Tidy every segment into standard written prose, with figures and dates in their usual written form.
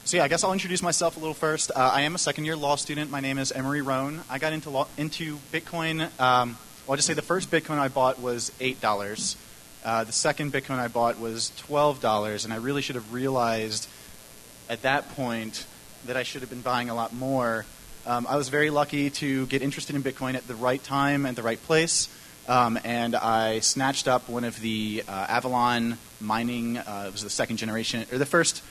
So yeah, I guess I'll introduce myself a little first. I am a second-year law student. My name is Emory Roane. I got into Bitcoin. I'll just say the first Bitcoin I bought was $8. The second Bitcoin I bought was $12, and I really should have realized at that point that I should have been buying a lot more. I was very lucky to get interested in Bitcoin at the right time and the right place, and I snatched up one of the Avalon mining. It was the second generation, or the first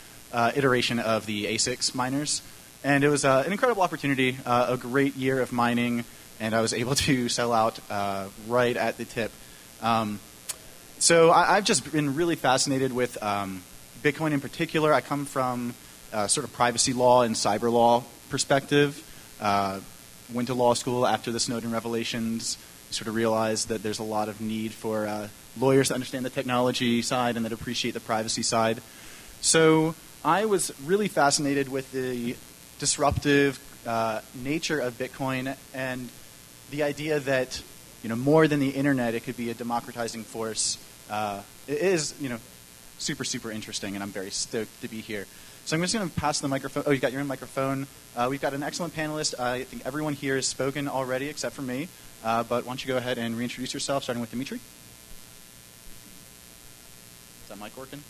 iteration of the ASICs miners, and it was an incredible opportunity, a great year of mining, and I was able to sell out right at the tip. So I've just been really fascinated with Bitcoin in particular. I come from sort of privacy law and cyber law perspective. Went to law school after the Snowden revelations. Sort of realized that there's a lot of need for lawyers to understand the technology side and that appreciate the privacy side. So I was really fascinated with the disruptive nature of Bitcoin and the idea that, more than the internet, it could be a democratizing force. It is, super, super interesting, and I'm very stoked to be here. So I'm just going to pass the microphone. Oh, you got your own microphone. We've got an excellent panelist. I think everyone here has spoken already except for me. But why don't you go ahead and reintroduce yourself, starting with Dimitri? Is that mic working?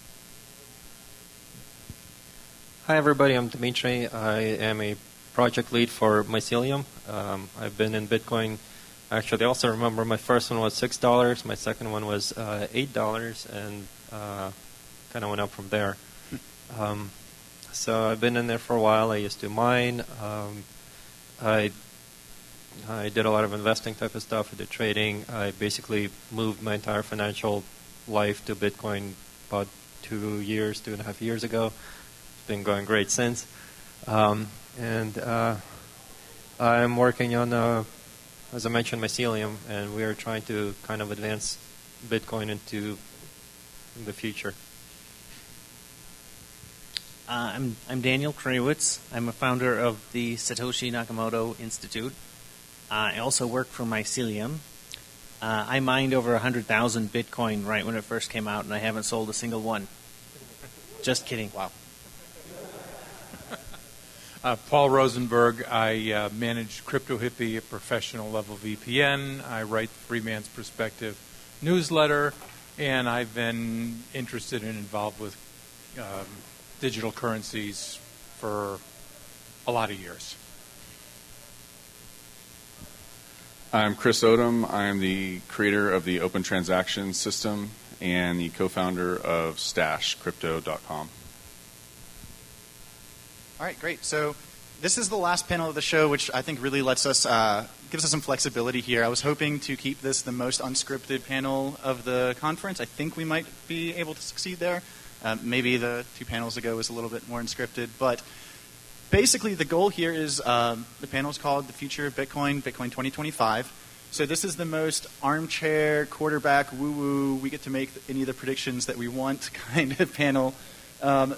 Hi, everybody. I'm Dimitri. I am a project lead for Mycelium. I've been in Bitcoin. Actually, I also remember my first one was $6. My second one was $8, and kind of went up from there. So I've been in there for a while. I used to mine. I did a lot of investing type of stuff. I did trading. I basically moved my entire financial life to Bitcoin about 2.5 years ago. It's been going great since. And I'm working on, as I mentioned, Mycelium, and we are trying to kind of advance Bitcoin into the future. I'm Daniel Krawisz. I'm a founder of the Satoshi Nakamoto Institute. I also work for Mycelium. I mined over 100,000 Bitcoin right when it first came out, and I haven't sold a single one. Just kidding. Wow. Paul Rosenberg. I manage Crypto Hippie, a professional level VPN. I write the Free Man's Perspective newsletter, and I've been interested and involved with digital currencies for a lot of years. I'm Chris Odom. I'm the creator of the Open Transaction System and the co-founder of StashCrypto.com. All right, great. So this is the last panel of the show, which I think really gives us some flexibility here. I was hoping to keep this the most unscripted panel of the conference. I think we might be able to succeed there. Maybe the 2 panels ago was a little bit more unscripted, but basically the goal here is the panel is called The Future of Bitcoin, Bitcoin 2025. So this is the most armchair, quarterback, woo-woo, we get to make any of the predictions that we want kind of panel.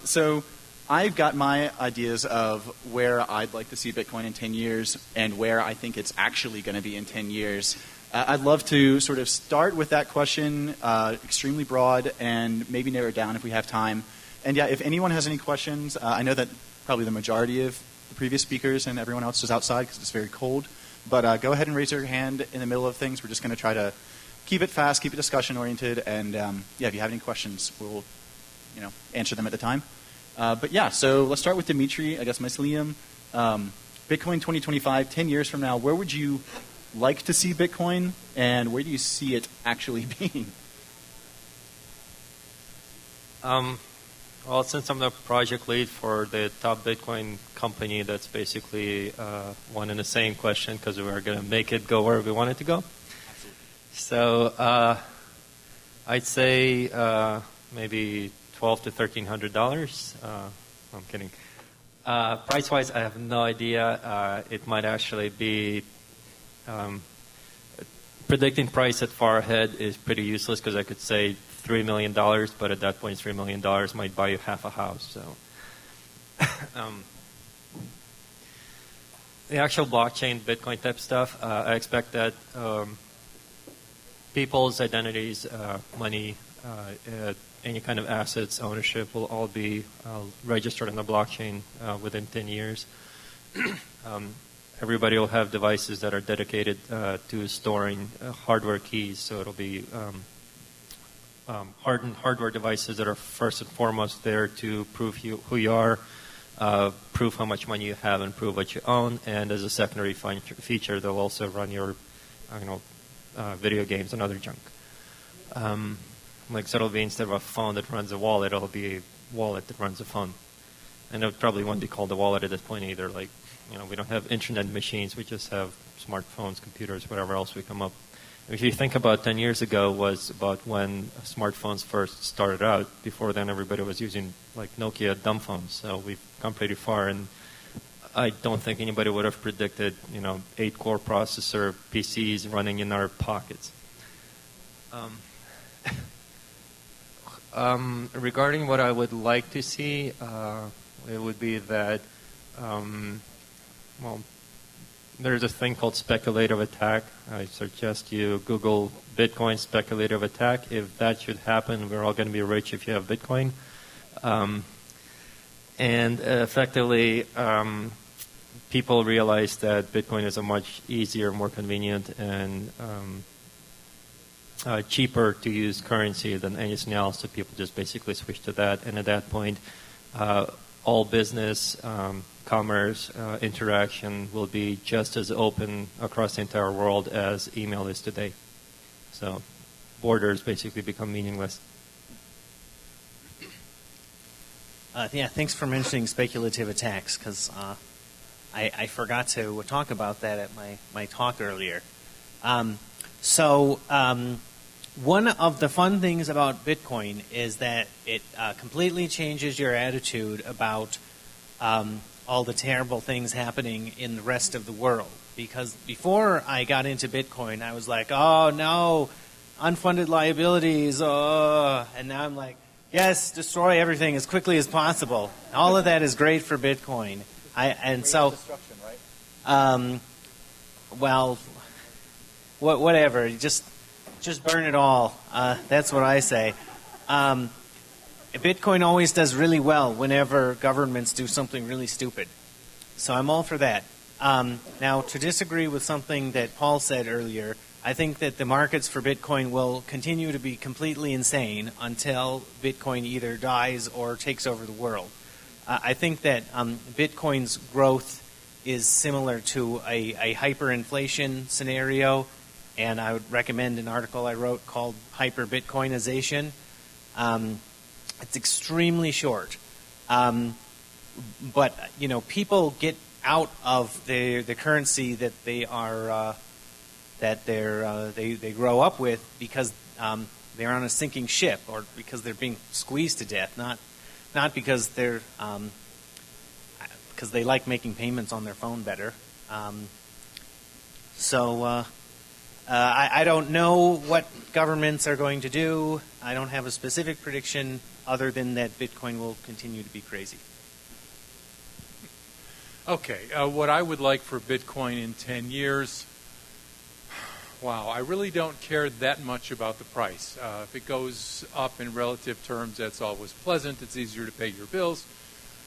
So I've got my ideas of where I'd like to see Bitcoin in 10 years and where I think it's actually going to be in 10 years. I'd love to sort of start with that question, extremely broad, and maybe narrow it down if we have time. And yeah, if anyone has any questions, I know that probably the majority of the previous speakers and everyone else is outside because it's very cold. But go ahead and raise your hand in the middle of things. We're just going to try to keep it fast, keep it discussion-oriented, and if you have any questions, we'll answer them at the time. But yeah, so let's start with Dimitri, I guess Mycelium. Bitcoin 2025, 10 years from now, where would you like to see Bitcoin, and where do you see it actually being? Well, since I'm the project lead for the top Bitcoin company, that's basically one and the same question because we're going to make it go where we want it to go. Absolutely. So I'd say maybe $1,200 to $1,300. I'm kidding. Price-wise, I have no idea. It might actually be predicting price at far ahead is pretty useless because I could say $3 million, but at that point, $3 million might buy you half a house. So the actual blockchain, Bitcoin type stuff, I expect that people's identities, money, any kind of assets ownership will all be registered on the blockchain within 10 years. Everybody will have devices that are dedicated to storing hardware keys, so it'll be hardened hardware devices that are first and foremost there to prove who you are, prove how much money you have, and prove what you own. And as a secondary feature, they'll also run your video games and other junk. So it'll be, instead of a phone that runs a wallet, it'll be a wallet that runs a phone. And it probably won't be called a wallet at this point either. We don't have internet machines. We just have smartphones, computers, whatever else we come up. If you think about 10 years ago was about when smartphones first started out. Before then, everybody was using Nokia dumb phones. So we've come pretty far, and I don't think anybody would have predicted 8-core processor PCs running in our pockets. Regarding what I would like to see, it would be that, there's a thing called speculative attack. I suggest you Google Bitcoin speculative attack. If that should happen, we're all going to be rich if you have Bitcoin. And effectively, people realize that Bitcoin is a much easier, more convenient, and cheaper to use currency than anything else, so people just basically switch to that. And at that point, all business, commerce, interaction will be just as open across the entire world as email is today. So borders basically become meaningless. Thanks for mentioning speculative attacks, because I forgot to talk about that at my talk earlier. One of the fun things about Bitcoin is that it completely changes your attitude about all the terrible things happening in the rest of the world. Because before I got into Bitcoin, I was like, oh no, unfunded liabilities, and now I'm like, yes, destroy everything as quickly as possible. All of that is great for Bitcoin. Destruction, right? Whatever, just burn it all. That's what I say. Bitcoin always does really well whenever governments do something really stupid. So I'm all for that. Now, to disagree with something that Paul said earlier, I think that the markets for Bitcoin will continue to be completely insane until Bitcoin either dies or takes over the world. I think that Bitcoin's growth is similar to a hyperinflation scenario, and I would recommend an article I wrote called Hyper-Bitcoinization. It's extremely short, but people get out of the currency that they are they grow up with because they're on a sinking ship, or because they're being squeezed to death, not because they're because they like making payments on their phone better. I don't know what governments are going to do. I don't have a specific prediction other than that Bitcoin will continue to be crazy. Okay, what I would like for Bitcoin in 10 years, wow, I really don't care that much about the price. If it goes up in relative terms, that's always pleasant. It's easier to pay your bills.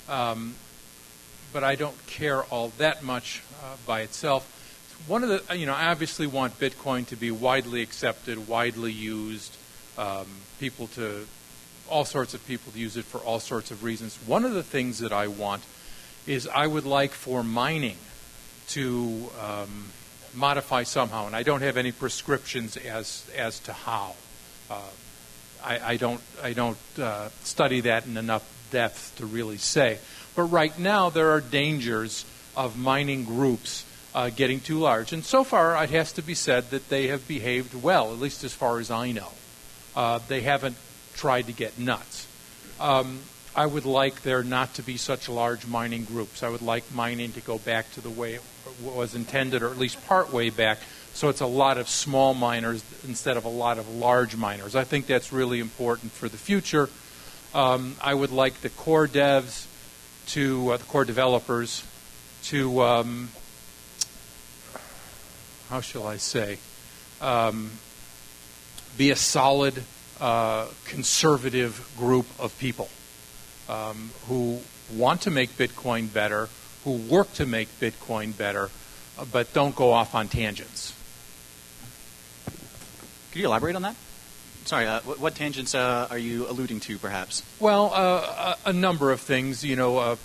But I don't care all that much by itself. One of the, I obviously want Bitcoin to be widely accepted, widely used, all sorts of people to use it for all sorts of reasons. One of the things that I want is I would like for mining to modify somehow, and I don't have any prescriptions as to how. I don't study that in enough depth to really say. But right now there are dangers of mining groups getting too large. And so far, it has to be said that they have behaved well, at least as far as I know. They haven't tried to get nuts. I would like there not to be such large mining groups. I would like mining to go back to the way it was intended, or at least part way back, so it's a lot of small miners instead of a lot of large miners. I think that's really important for the future. I would like the core devs the core developers to, how shall I say, be a solid conservative group of people who want to make Bitcoin better, who work to make Bitcoin better, but don't go off on tangents. Could you elaborate on that? Sorry, what tangents are you alluding to, perhaps? Well, a number of things.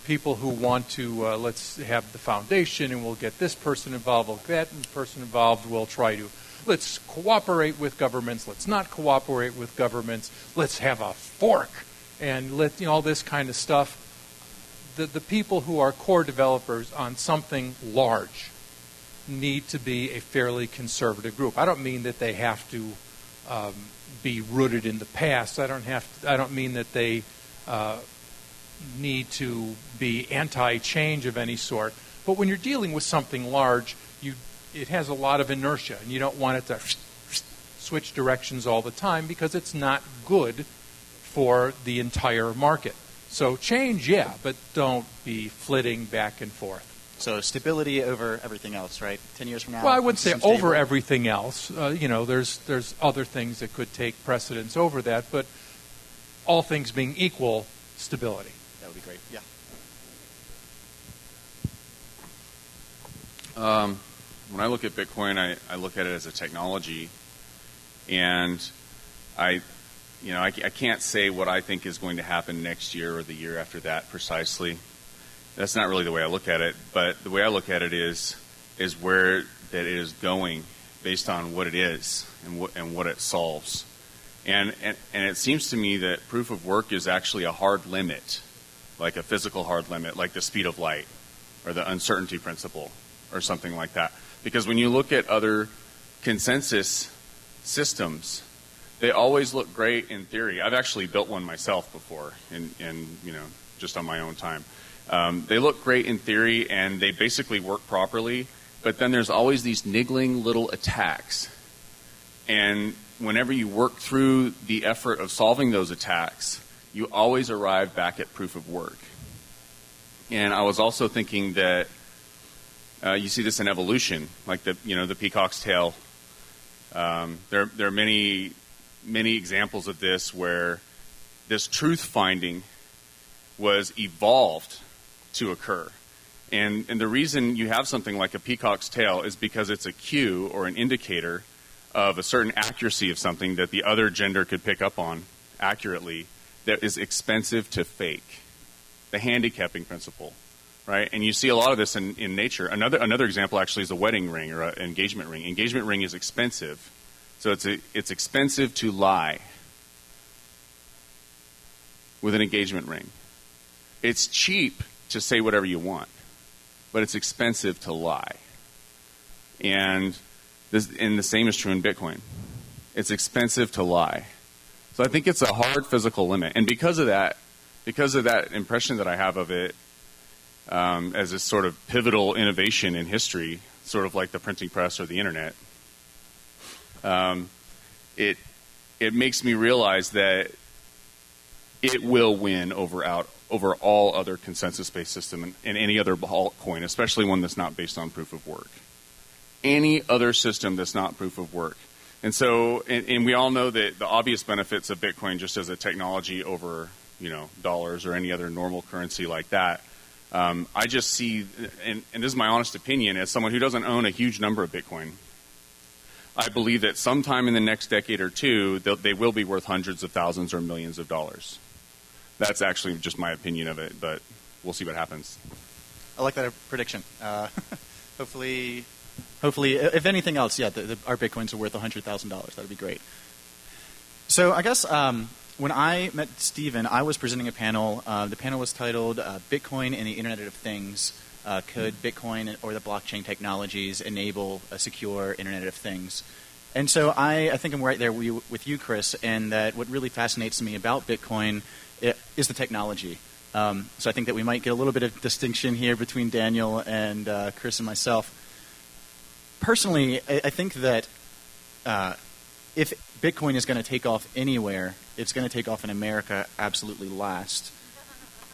People who want to, let's have the foundation and we'll get this person involved, we'll get that person involved, we'll try to, let's cooperate with governments, let's not cooperate with governments, let's have a fork, and all this kind of stuff. The people who are core developers on something large need to be a fairly conservative group. I don't mean that they have to be rooted in the past. I don't mean that they need to be anti-change of any sort. But when you're dealing with something large, it has a lot of inertia, and you don't want it to switch directions all the time because it's not good for the entire market. So change, yeah, but don't be flitting back and forth. So stability over everything else, right? 10 years from now? Well, I would say over everything else. There's other things that could take precedence over that, but all things being equal, stability. That would be great, yeah. When I look at Bitcoin, I look at it as a technology, and I can't say what I think is going to happen next year or the year after that precisely. That's not really the way I look at it, but the way I look at it is where that it is going based on what it is and what it solves. And it seems to me that proof of work is actually a hard limit, like a physical hard limit, like the speed of light or the uncertainty principle or something like that. Because when you look at other consensus systems, they always look great in theory. I've actually built one myself before, just on my own time. They look great in theory, and they basically work properly, but then there's always these niggling little attacks. And whenever you work through the effort of solving those attacks, you always arrive back at proof of work. And I was also thinking that you see this in evolution, like the peacock's tail. There are many examples of this where this truth finding was evolved to occur. And the reason you have something like a peacock's tail is because it's a cue or an indicator of a certain accuracy of something that the other gender could pick up on accurately that is expensive to fake. The handicapping principle, right? And you see a lot of this in nature. Another example actually is a wedding ring or an engagement ring. Engagement ring is expensive. So it's expensive to lie with an engagement ring. It's cheap to say whatever you want, but it's expensive to lie. And the same is true in Bitcoin. It's expensive to lie. So I think it's a hard physical limit. And because of that impression that I have of it as this sort of pivotal innovation in history, sort of like the printing press or the internet, it makes me realize that it will win over all other consensus-based system and any other altcoin, especially one that's not based on proof of work. Any other system that's not proof of work. And so, and we all know that the obvious benefits of Bitcoin just as a technology over, dollars or any other normal currency like that. I just see, and this is my honest opinion, as someone who doesn't own a huge number of Bitcoin, I believe that sometime in the next decade or two, they will be worth hundreds of thousands or millions of dollars. That's actually just my opinion of it, but we'll see what happens. I like that prediction. Hopefully, if anything else, yeah, our Bitcoins are worth $100,000. That would be great. So I guess when I met Stephen, I was presenting a panel. The panel was titled Bitcoin and the Internet of Things. Could Bitcoin or the blockchain technologies enable a secure Internet of Things? And so I think I'm right there with you, Chris, and that what really fascinates me about Bitcoin is the technology. So I think that we might get a little bit of distinction here between Daniel and Chris and myself. Personally, I think that if Bitcoin is going to take off anywhere, it's going to take off in America absolutely last.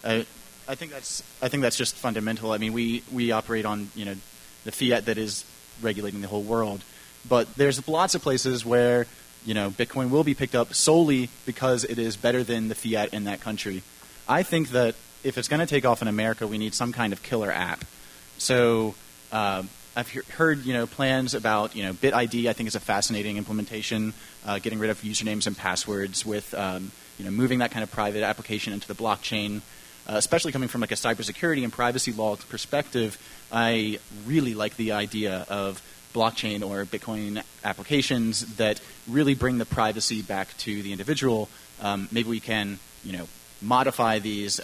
I think that's just fundamental. I mean, we operate on the fiat that is regulating the whole world, but there's lots of places where Bitcoin will be picked up solely because it is better than the fiat in that country. I think that if it's going to take off in America, we need some kind of killer app. So I've heard plans about BitID. I think is a fascinating implementation, getting rid of usernames and passwords with moving that kind of private application into the blockchain. Especially coming from like a cybersecurity and privacy law perspective, I really like the idea of blockchain or Bitcoin applications that really bring the privacy back to the individual. Maybe we can, modify these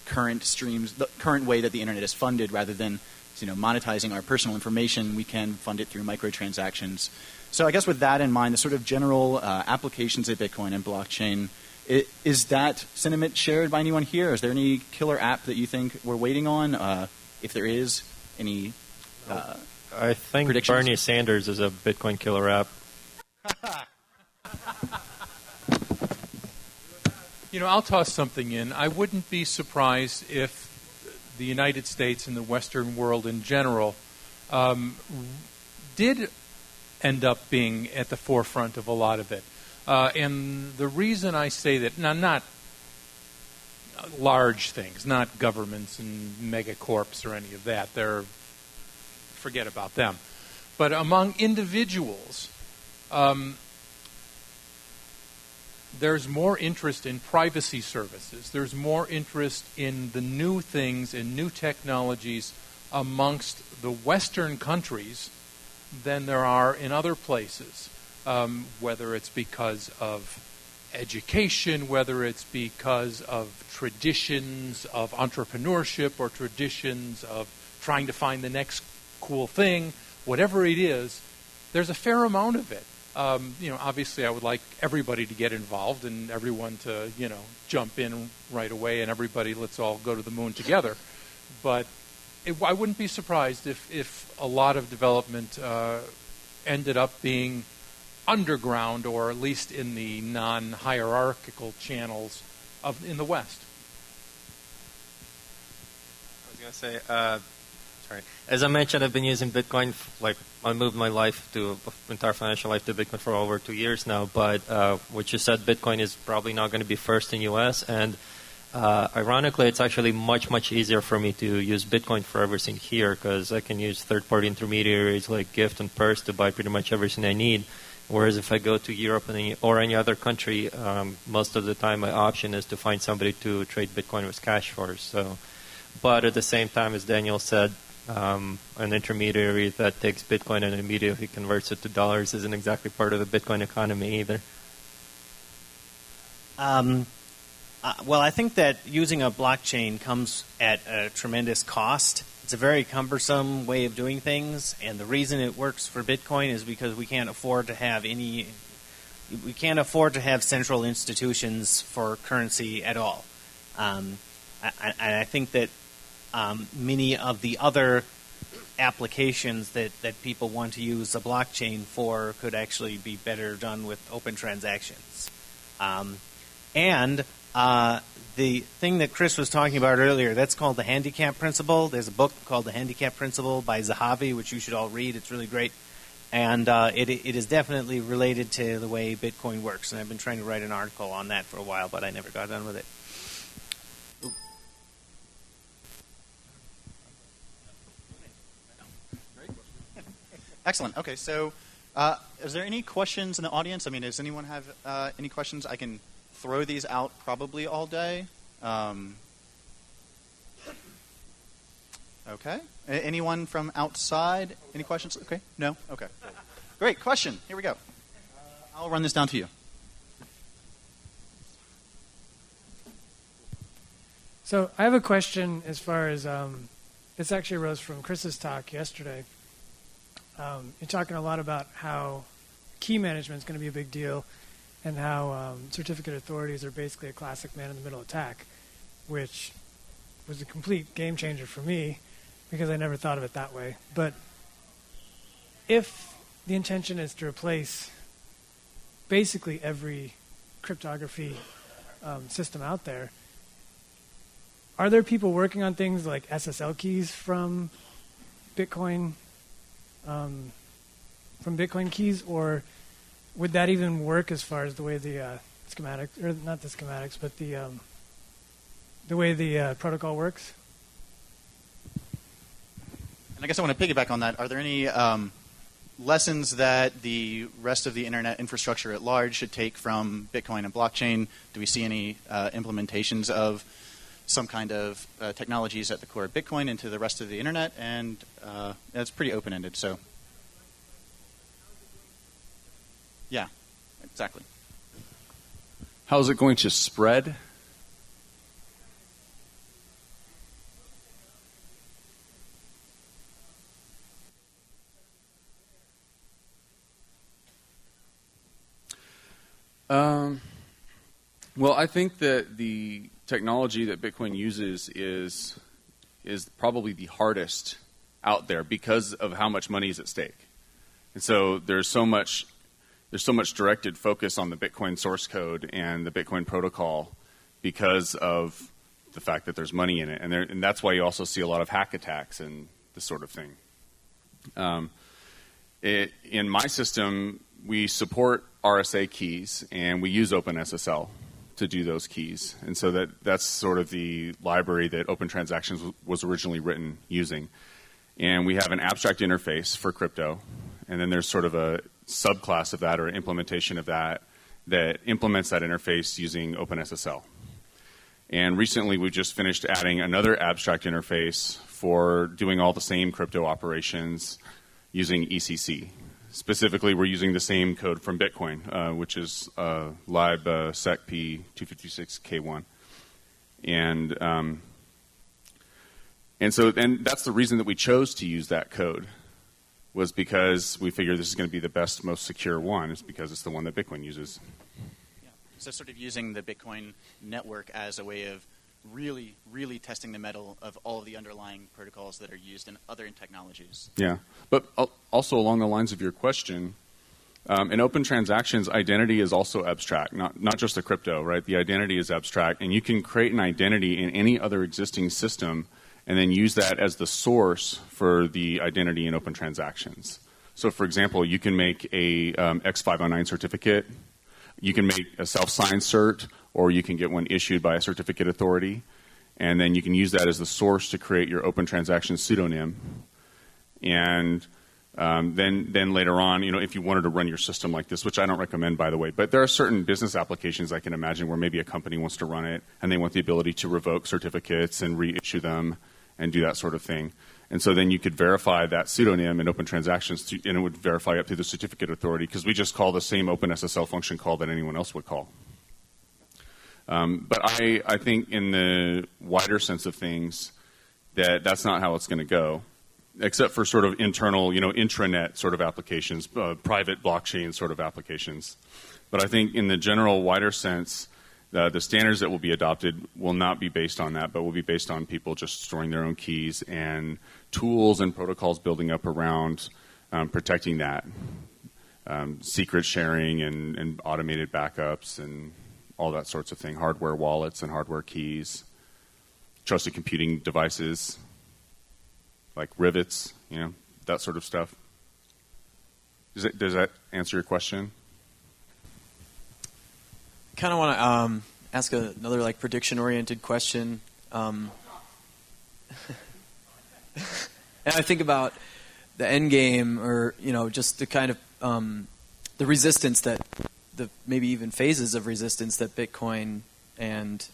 current streams, the current way that the internet is funded, rather than monetizing our personal information. We can fund it through microtransactions. So I guess with that in mind, the sort of general applications of Bitcoin and blockchain. Is that sentiment shared by anyone here? Is there any killer app that you think we're waiting on? If there is, any I think predictions? Bernie Sanders is a Bitcoin killer app. I'll toss something in. I wouldn't be surprised if the United States and the Western world in general did end up being at the forefront of a lot of it. And the reason I say that, now not large things, not governments and megacorps or any of that. Forget about them. But among individuals, there's more interest in privacy services. There's more interest in the new things and new technologies amongst the Western countries than there are in other places. Whether it's because of education, whether it's because of traditions of entrepreneurship or traditions of trying to find the next cool thing, whatever it is, there's a fair amount of it. Obviously I would like everybody to get involved and everyone to, jump in right away and everybody, let's all go to the moon together. But I wouldn't be surprised if a lot of development ended up being underground, or at least in the non-hierarchical channels in the West. I was going to say, sorry. As I mentioned, I've been using Bitcoin, I moved my entire financial life to Bitcoin for over 2 years now, but what you said, Bitcoin is probably not going to be first in U.S., and ironically, it's actually much, much easier for me to use Bitcoin for everything here, because I can use third-party intermediaries like Gift and Purse to buy pretty much everything I need. Whereas if I go to Europe or any other country, most of the time my option is to find somebody to trade Bitcoin with cash for. So, but at the same time, as Daniel said, an intermediary that takes Bitcoin and immediately converts it to dollars isn't exactly part of the Bitcoin economy either. Well, I think that using a blockchain comes at a tremendous cost. It's a very cumbersome way of doing things, and the reason it works for Bitcoin is because we can't afford to have central institutions for currency at all. I think that many of the other applications that people want to use a blockchain for could actually be better done with open transactions. The thing that Chris was talking about earlier, that's called the handicap principle. There's a book called The Handicap Principle by Zahavi, which you should all read. It's really great. And it is definitely related to the way Bitcoin works. And I've been trying to write an article on that for a while, but I never got done with it. Excellent. Okay, so is there any questions in the audience? I mean, does anyone have any questions? I can throw these out probably all day. Okay. Anyone from outside? Any questions? Okay. No? Okay. Great. Question. Here we go. I'll run this down to you. So I have a question as far as this actually arose from Chris's talk yesterday. You're talking a lot about how key management is going to be a big deal, and how certificate authorities are basically a classic man-in-the-middle attack, which was a complete game changer for me because I never thought of it that way. But if the intention is to replace basically every cryptography system out there, are there people working on things like SSL keys from Bitcoin keys, or would that even work as far as the way the schematics, or not the schematics, but the way the protocol works? And I guess I want to piggyback on that. Are there any lessons that the rest of the internet infrastructure at large should take from Bitcoin and blockchain? Do we see any implementations of some kind of technologies at the core of Bitcoin into the rest of the internet? And it's pretty open-ended. So, yeah, exactly. How is it going to spread? Well, I think that the technology that Bitcoin uses is probably the hardest out there because of how much money is at stake. And so there's so much directed focus on the Bitcoin source code and the Bitcoin protocol because of the fact that there's money in it, and that's why you also see a lot of hack attacks and this sort of thing. In my system, we support RSA keys, and we use OpenSSL to do those keys. And so that's sort of the library that Open Transactions was originally written using. And we have an abstract interface for crypto, and then there's sort of a subclass of that or implementation of that implements that interface using OpenSSL. And recently we just finished adding another abstract interface for doing all the same crypto operations using ECC. Specifically, we're using the same code from Bitcoin, which is lib sec p 256k1, and that's the reason that we chose to use that code, was because we figured this is going to be the best, most secure one. Is because it's the one that Bitcoin uses. Yeah. So sort of using the Bitcoin network as a way of really, really testing the mettle of all of the underlying protocols that are used in other technologies. Yeah, but also along the lines of your question, in open transactions, identity is also abstract, not just the crypto, right? The identity is abstract, and you can create an identity in any other existing system and then use that as the source for the identity in open transactions. So, for example, you can make a X509 certificate, you can make a self-signed cert, or you can get one issued by a certificate authority, and then you can use that as the source to create your open transaction pseudonym. And then later on, if you wanted to run your system like this, which I don't recommend, by the way, but there are certain business applications I can imagine where maybe a company wants to run it, and they want the ability to revoke certificates and reissue them and do that sort of thing. And so then you could verify that pseudonym in open transactions, and it would verify up to the certificate authority, because we just call the same OpenSSL function call that anyone else would call. But I think in the wider sense of things, that's not how it's going to go, except for sort of internal, intranet sort of applications, private blockchain sort of applications. But I think in the general wider sense, the standards that will be adopted will not be based on that, but will be based on people just storing their own keys and tools and protocols building up around protecting that, secret sharing and automated backups and all that sorts of thing, hardware wallets and hardware keys, trusted computing devices like rivets, that sort of stuff. Does that answer your question? Kind of want to ask another prediction-oriented question. And I think about the end game, or just the kind of the resistance that maybe even phases of resistance that Bitcoin and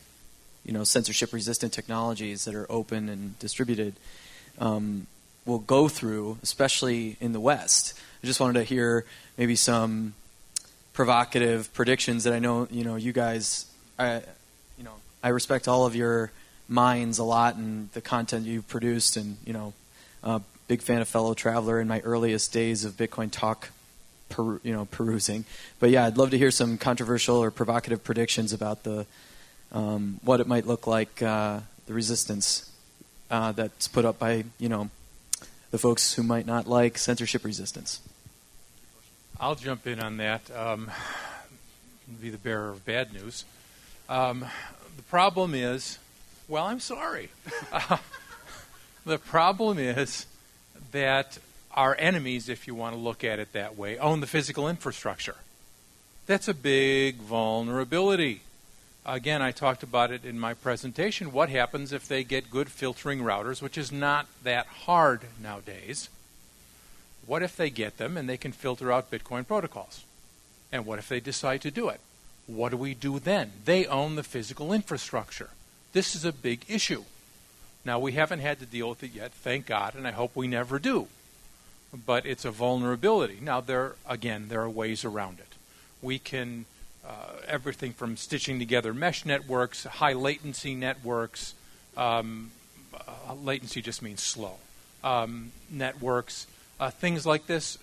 censorship-resistant technologies that are open and distributed will go through, especially in the West. I just wanted to hear maybe some provocative predictions that I know you guys. I respect all of your minds a lot and the content you've produced, and big fan of Fellow Traveler in my earliest days of Bitcoin talk. Perusing, but yeah, I'd love to hear some controversial or provocative predictions about the what it might look like, the resistance that's put up by the folks who might not like censorship resistance. I'll jump in on that. Be the bearer of bad news. The problem is, I'm sorry. The problem is that our enemies, if you want to look at it that way, own the physical infrastructure. That's a big vulnerability. Again, I talked about it in my presentation. What happens if they get good filtering routers, which is not that hard nowadays? What if they get them and they can filter out Bitcoin protocols? And what if they decide to do it? What do we do then? They own the physical infrastructure. This is a big issue. Now, we haven't had to deal with it yet, thank God, and I hope we never do. But it's a vulnerability. Now, there are ways around it. We can, everything from stitching together mesh networks, high latency networks, latency just means slow, networks, things like this.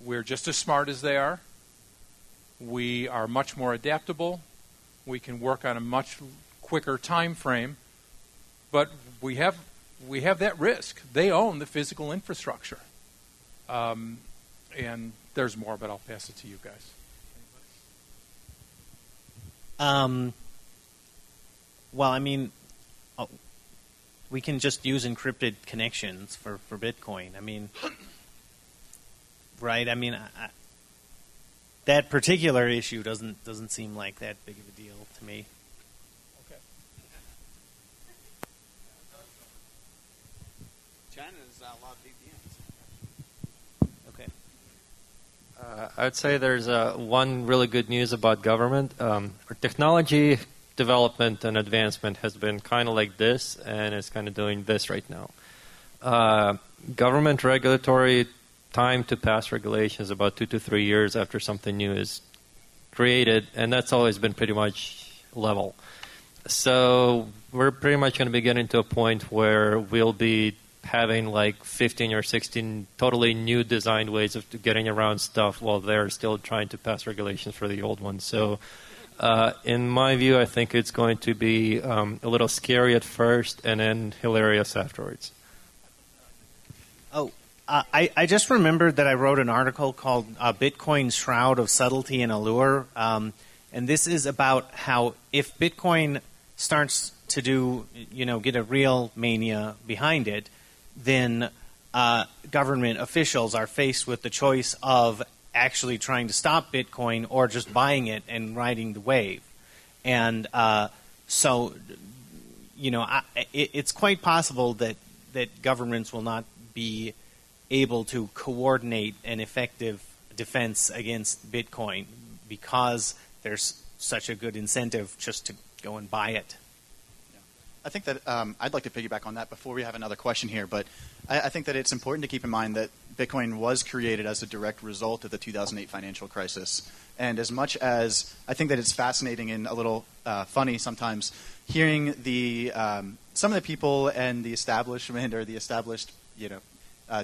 We're just as smart as they are. We are much more adaptable. We can work on a much quicker time frame. But we have that risk. They own the physical infrastructure. And there's more, but I'll pass it to you guys. Well, I mean, we can just use encrypted connections for Bitcoin. I mean, right? I mean, that particular issue doesn't seem like that big of a deal to me. Okay. China's a lot of VPNs. Okay. I would say there's one really good news about government. Technology development and advancement has been kind of like this, and it's kind of doing this right now. Government regulatory time to pass regulation is about 2 to 3 years after something new is created, and that's always been pretty much level. So we're pretty much going to be getting to a point where we'll be having like 15 or 16 totally new designed ways of getting around stuff while they're still trying to pass regulations for the old ones. So in my view, I think it's going to be a little scary at first and then hilarious afterwards. Oh, I just remembered that I wrote an article called Bitcoin's Shroud of Subtlety and Allure. And this is about how if Bitcoin starts to get a real mania behind it, then government officials are faced with the choice of actually trying to stop Bitcoin or just buying it and riding the wave. And so, it's quite possible that governments will not be able to coordinate an effective defense against Bitcoin because there's such a good incentive just to go and buy it. I think that I'd like to piggyback on that before we have another question here, but I think that it's important to keep in mind that Bitcoin was created as a direct result of the 2008 financial crisis. And as much as I think that it's fascinating and a little funny sometimes hearing some of the people and the establishment or the established,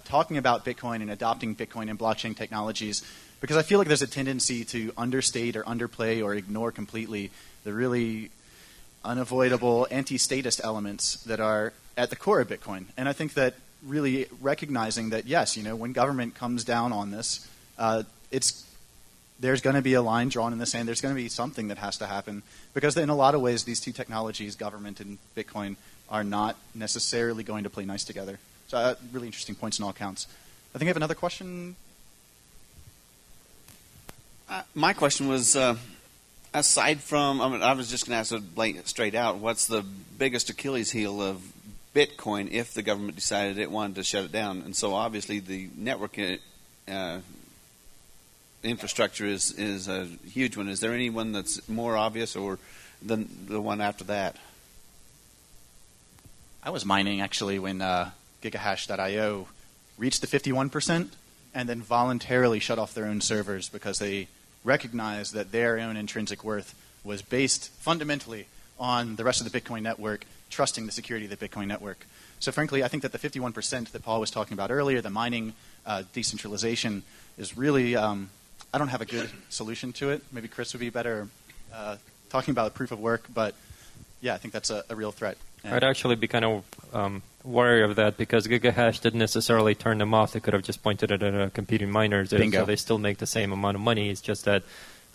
talking about Bitcoin and adopting Bitcoin and blockchain technologies, because I feel like there's a tendency to understate or underplay or ignore completely the really unavoidable anti-statist elements that are at the core of Bitcoin. And I think that really recognizing that, yes, when government comes down on this, there's going to be a line drawn in the sand. There's going to be something that has to happen because in a lot of ways, these two technologies, government and Bitcoin, are not necessarily going to play nice together. So really interesting points in all accounts. I think I have another question. My question was, aside from, I was just going to ask it straight out, what's the biggest Achilles heel of Bitcoin if the government decided it wanted to shut it down? And so obviously the network infrastructure is a huge one. Is there any one that's more obvious or than the one after that? I was mining actually when gigahash.io reached the 51% and then voluntarily shut off their own servers because they recognized that their own intrinsic worth was based fundamentally on the rest of the Bitcoin network trusting the security of the Bitcoin network. So frankly, I think that the 51% that Paul was talking about earlier, the mining decentralization, is really, I don't have a good solution to it. Maybe Chris would be better talking about proof of work, but yeah, I think that's a real threat. I'd actually be kind of wary of that because Gigahash didn't necessarily turn them off. They could have just pointed it at competing miners. Bingo. So they still make the same amount of money. It's just that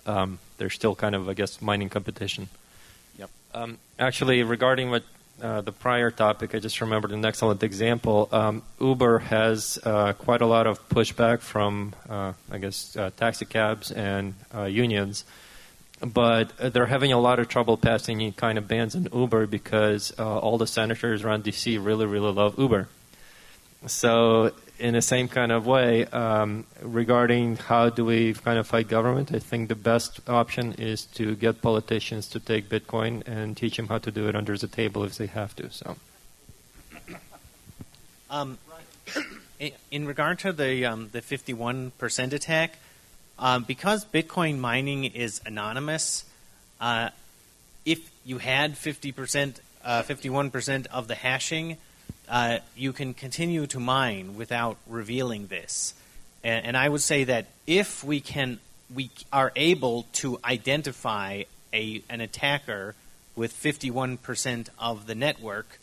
there's still kind of, I guess, mining competition. Yep. Actually, regarding what the prior topic, I just remembered an excellent example. Uber has quite a lot of pushback from, taxi cabs and unions. But they're having a lot of trouble passing any kind of bans on Uber because all the senators around D.C. really, really love Uber. So in the same kind of way, regarding how do we kind of fight government, I think the best option is to get politicians to take Bitcoin and teach them how to do it under the table if they have to. So, in regard to the 51% attack, because Bitcoin mining is anonymous, if you had 51% of the hashing, you can continue to mine without revealing this. And I would say that if we are able to identify an attacker with 51% of the network,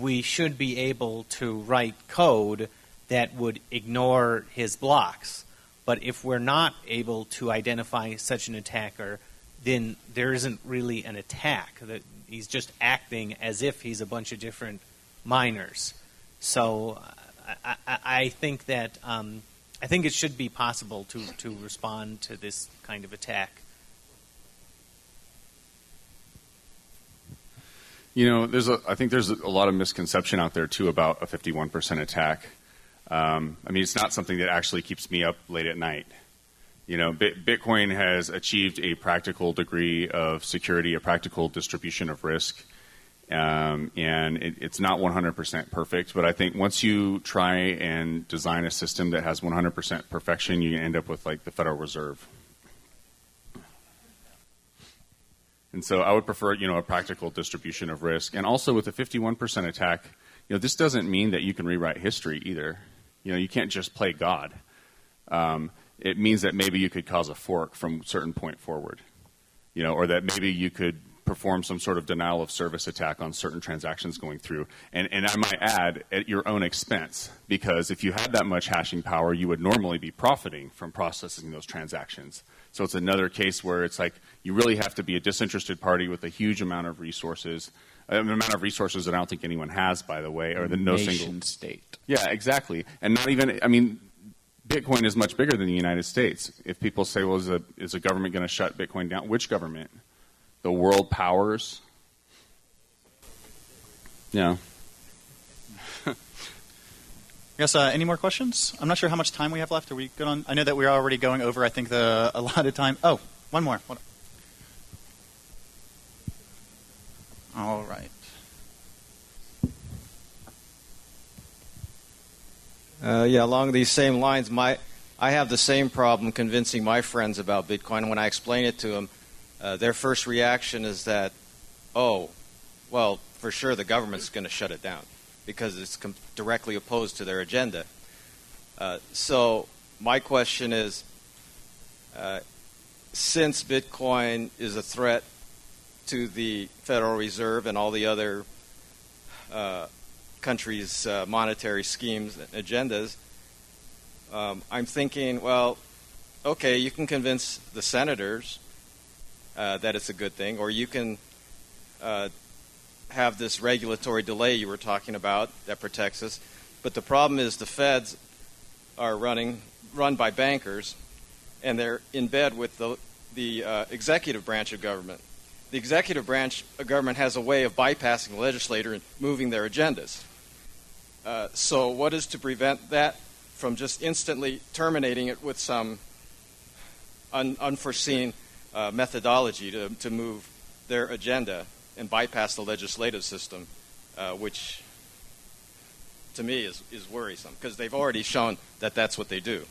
we should be able to write code that would ignore his blocks. But if we're not able to identify such an attacker, then there isn't really an attack. He's just acting as if he's a bunch of different miners. So I think that I think it should be possible to respond to this kind of attack. You know, I think there's a lot of misconception out there too about a 51% attack. I mean, it's not something that actually keeps me up late at night. You know, Bitcoin has achieved a practical degree of security, a practical distribution of risk, and it's not 100% perfect. But I think once you try and design a system that has 100% perfection, you end up with like the Federal Reserve. And so I would prefer, you know, a practical distribution of risk. And also with a 51% attack, you know, this doesn't mean that you can rewrite history either. You know, you can't just play God. It means that maybe you could cause a fork from a certain point forward, you know, or that maybe you could perform some sort of denial of service attack on certain transactions going through. And I might add, at your own expense, because if you had that much hashing power, you would normally be profiting from processing those transactions. So it's another case where it's like you really have to be a disinterested party with a huge amount of resources, an amount of resources that I don't think anyone has, by the way, or that no single state. Yeah, exactly. And not even, I mean, Bitcoin is much bigger than the United States. If people say, well, is a government going to shut Bitcoin down? Which government? The world powers? Yeah. Yes, any more questions? I'm not sure how much time we have left. Are we good on? I know that we're already going over, I think, a lot of time. Oh, one more. All right. Along these same lines, I have the same problem convincing my friends about Bitcoin. When I explain it to them, their first reaction is that, oh, well, for sure the government's going to shut it down because it's directly opposed to their agenda. So my question is, since Bitcoin is a threat to the Federal Reserve and all the other countries' monetary schemes and agendas, I'm thinking, well, okay, you can convince the senators that it's a good thing, or you can have this regulatory delay you were talking about that protects us. But the problem is the feds are run by bankers, and they're in bed with the executive branch of government. The executive branch of government has a way of bypassing the legislature and moving their agendas. So what is to prevent that from just instantly terminating it with some unforeseen methodology to move their agenda and bypass the legislative system, which to me is worrisome because they've already shown that that's what they do.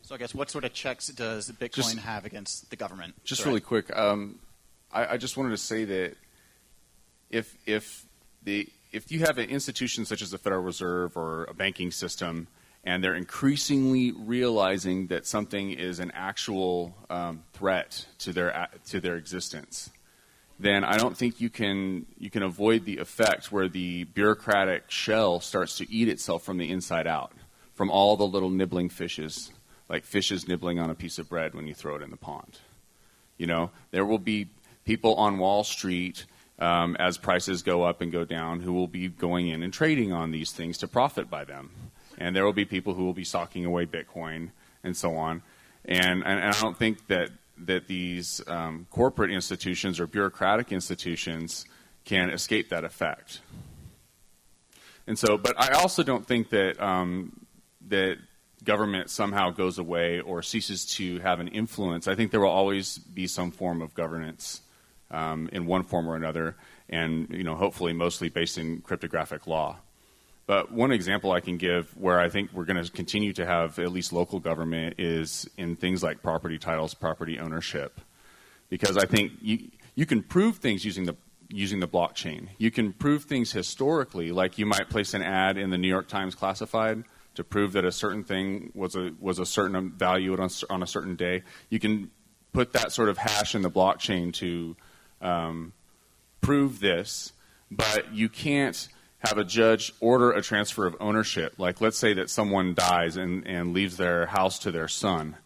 So I guess what sort of checks does Bitcoin have against the government? Just really quick, I just wanted to say that if you have an institution such as the Federal Reserve or a banking system, and they're increasingly realizing that something is an actual threat to their existence, then I don't think you can avoid the effect where the bureaucratic shell starts to eat itself from the inside out, from all the little nibbling fishes, like fishes nibbling on a piece of bread when you throw it in the pond. You know, there will be people on Wall Street, as prices go up and go down, who will be going in and trading on these things to profit by them. And there will be people who will be socking away Bitcoin and so on. And I don't think that these corporate institutions or bureaucratic institutions can escape that effect. And so, but I also don't think that that government somehow goes away or ceases to have an influence. I think there will always be some form of governance in one form or another, and hopefully mostly based in cryptographic law. But one example I can give where I think we're going to continue to have at least local government is in things like property titles, property ownership, because I think you can prove things using the blockchain. You can prove things historically, like you might place an ad in the New York Times Classified to prove that a certain thing was a certain value on a certain day. You can put that sort of hash in the blockchain to prove this, but you can't have a judge order a transfer of ownership. Like, let's say that someone dies and leaves their house to their son,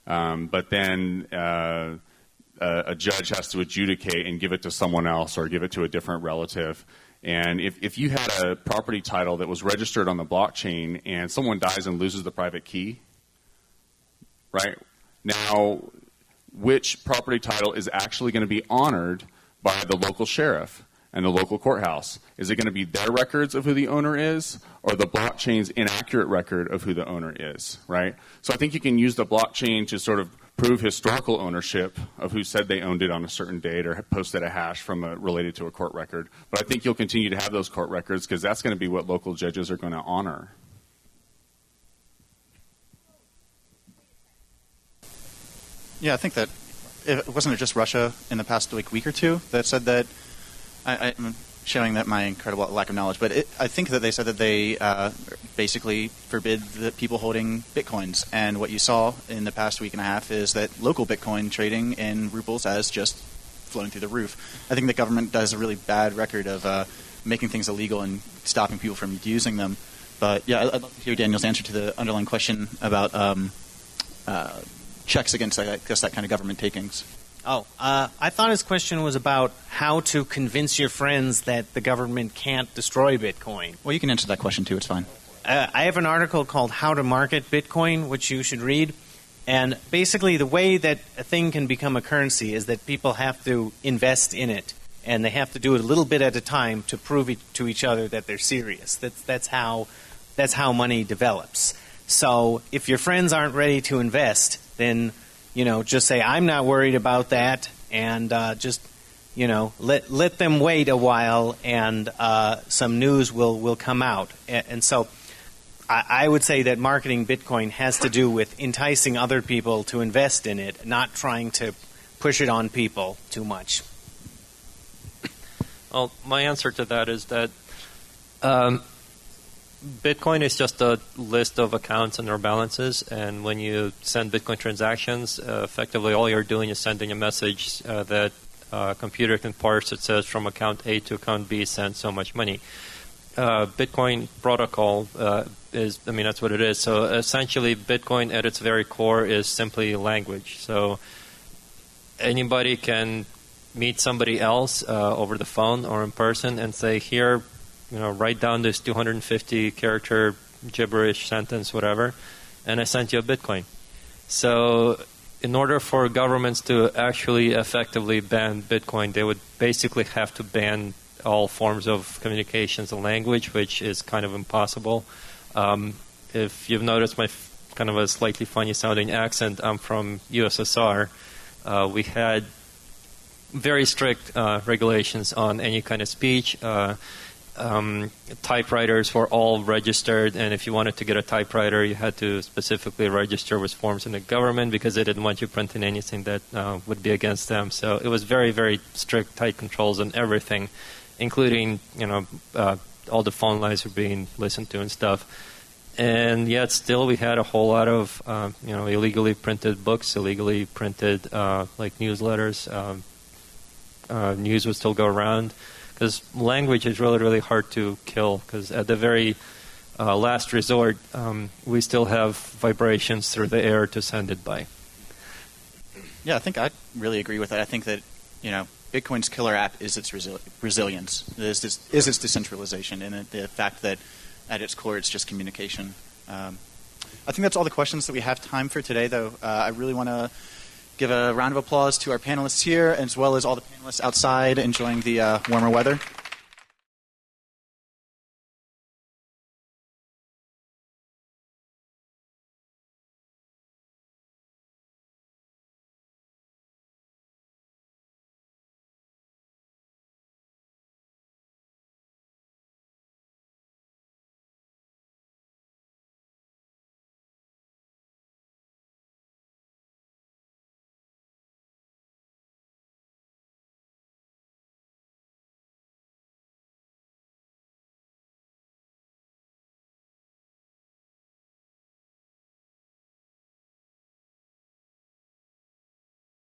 but then a judge has to adjudicate and give it to someone else or give it to a different relative. And if you had a property title that was registered on the blockchain and someone dies and loses the private key, right? Now, which property title is actually going to be honored by the local sheriff and the local courthouse? Is it going to be their records of who the owner is, or the blockchain's inaccurate record of who the owner is, right? So I think you can use the blockchain to sort of prove historical ownership of who said they owned it on a certain date or posted a hash related to a court record. But I think you'll continue to have those court records because that's going to be what local judges are going to honor. Yeah, I think that wasn't it just Russia in the past week or two that said that. I'm showing that my incredible lack of knowledge, but I think that they said that they basically forbid the people holding Bitcoins. And what you saw in the past week and a half is that local Bitcoin trading in rubles has just flown through the roof. I think the government does a really bad record of making things illegal and stopping people from using them. But yeah, I'd love to hear Daniel's answer to the underlying question about checks against that kind of government takings. I thought his question was about how to convince your friends that the government can't destroy Bitcoin. Well, you can answer that question too. It's fine. I have an article called How to Market Bitcoin, which you should read. And basically the way that a thing can become a currency is that people have to invest in it. And they have to do it a little bit at a time to prove to each other that they're serious. That's how money develops. So if your friends aren't ready to invest, then just say, I'm not worried about that, and just let them wait a while, and some news will come out. And so I would say that marketing Bitcoin has to do with enticing other people to invest in it, not trying to push it on people too much. Well, my answer to that is that Bitcoin is just a list of accounts and their balances, and when you send Bitcoin transactions, effectively all you're doing is sending a message that a computer can parse. It says from account A to account B, send so much money. Bitcoin protocol that's what it is. So essentially, Bitcoin at its very core is simply language. So anybody can meet somebody else over the phone or in person and say, here, write down this 250-character gibberish sentence, whatever, and I sent you a Bitcoin. So in order for governments to actually effectively ban Bitcoin, they would basically have to ban all forms of communications and language, which is kind of impossible. If you've noticed my kind of a slightly funny-sounding accent, I'm from USSR. We had very strict regulations on any kind of speech. Typewriters were all registered, and if you wanted to get a typewriter, you had to specifically register with forms in the government because they didn't want you printing anything that would be against them. So it was very, very strict, tight controls on everything, including all the phone lines were being listened to and stuff. And yet still we had a whole lot of illegally printed books, illegally printed like newsletters. News would still go around. Because language is really, really hard to kill, because at the very last resort, we still have vibrations through the air to send it by. Yeah, I think I really agree with that. I think that, Bitcoin's killer app is its resilience, is its decentralization, and the fact that at its core it's just communication. I think that's all the questions that we have time for today, though. I really want to give a round of applause to our panelists here, as well as all the panelists outside enjoying the warmer weather.